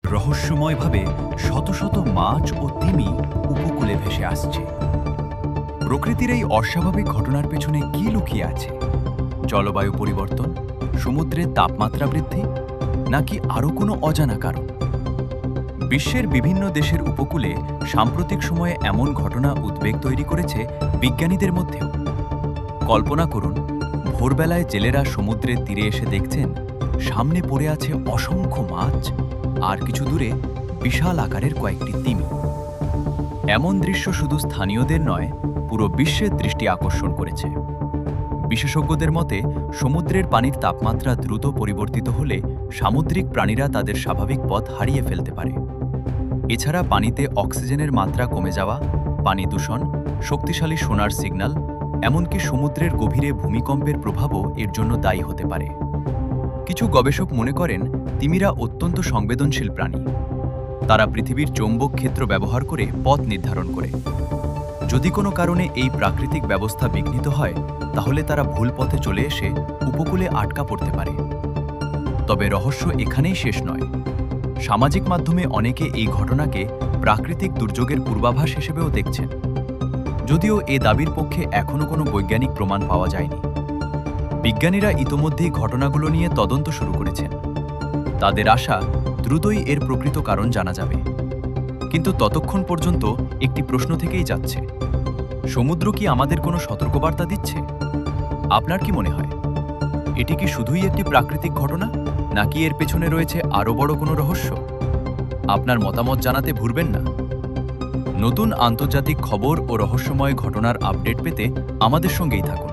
রহস্যময়ভাবে শত শত মাছ ও তিমি উপকূলে ভেসে আসছে। প্রকৃতির এই অস্বাভাবিক ঘটনার পেছনে কি লুকিয়ে আছে? জলবায়ু পরিবর্তন, সমুদ্রের তাপমাত্রা বৃদ্ধি, নাকি আরও কোনো অজানা কারণ? বিশ্বের বিভিন্ন দেশের উপকূলে সাম্প্রতিক সময়ে এমন ঘটনা উদ্বেগ তৈরি করেছে বিজ্ঞানীদের মধ্যেও। কল্পনা করুন, ভোরবেলায় জেলেরা সমুদ্রের তীরে এসে দেখছেন সামনে পড়ে আছে অসংখ্য মাছ আর কিছু দূরে বিশাল আকারের কয়েকটি তিমি। এমন দৃশ্য শুধু স্থানীয়দের নয়, পুরো বিশ্বের দৃষ্টি আকর্ষণ করেছে। বিশেষজ্ঞদের মতে, সমুদ্রের পানির তাপমাত্রা দ্রুত পরিবর্তিত হলে সামুদ্রিক প্রাণীরা তাদের স্বাভাবিক পথ হারিয়ে ফেলতে পারে। এছাড়া পানিতে অক্সিজেনের মাত্রা কমে যাওয়া, পানি দূষণ, শক্তিশালী সোনার সিগন্যাল, এমনকি সমুদ্রের গভীরে ভূমিকম্পের প্রভাবও এর জন্য দায়ী হতে পারে। কিছু গবেষক মনে করেন তিমিরা অত্যন্ত সংবেদনশীল প্রাণী। তারা পৃথিবীর চৌম্বক ক্ষেত্র ব্যবহার করে পথ নির্ধারণ করে। যদি কোনো কারণে এই প্রাকৃতিক ব্যবস্থা বিঘ্নিত হয়, তাহলে তারা ভুল পথে চলে এসে উপকূলে আটকা পড়তে পারে। তবে রহস্য এখানেই শেষ নয়। সামাজিক মাধ্যমে অনেকে এই ঘটনাকে প্রাকৃতিক দুর্যোগের পূর্বাভাস হিসেবেও দেখছেন, যদিও এ দাবির পক্ষে এখনও কোনো বৈজ্ঞানিক প্রমাণ পাওয়া যায়নি। বিজ্ঞানীরা ইতোমধ্যেই ঘটনাগুলো নিয়ে তদন্ত শুরু করেছেন। তাদের আশা, দ্রুতই এর প্রকৃত কারণ জানা যাবে। কিন্তু ততক্ষণ পর্যন্ত একটি প্রশ্ন থেকেই যাচ্ছে, সমুদ্র কি আমাদের কোনো সতর্কবার্তা দিচ্ছে? আপনার কি মনে হয়, এটি কি শুধুই একটি প্রাকৃতিক ঘটনা, নাকি এর পেছনে রয়েছে আরও বড় কোনো রহস্য? আপনার মতামত জানাতে ভুলবেন না। নতুন আন্তর্জাতিক খবর ও রহস্যময় ঘটনার আপডেট পেতে আমাদের সঙ্গেই থাকুন।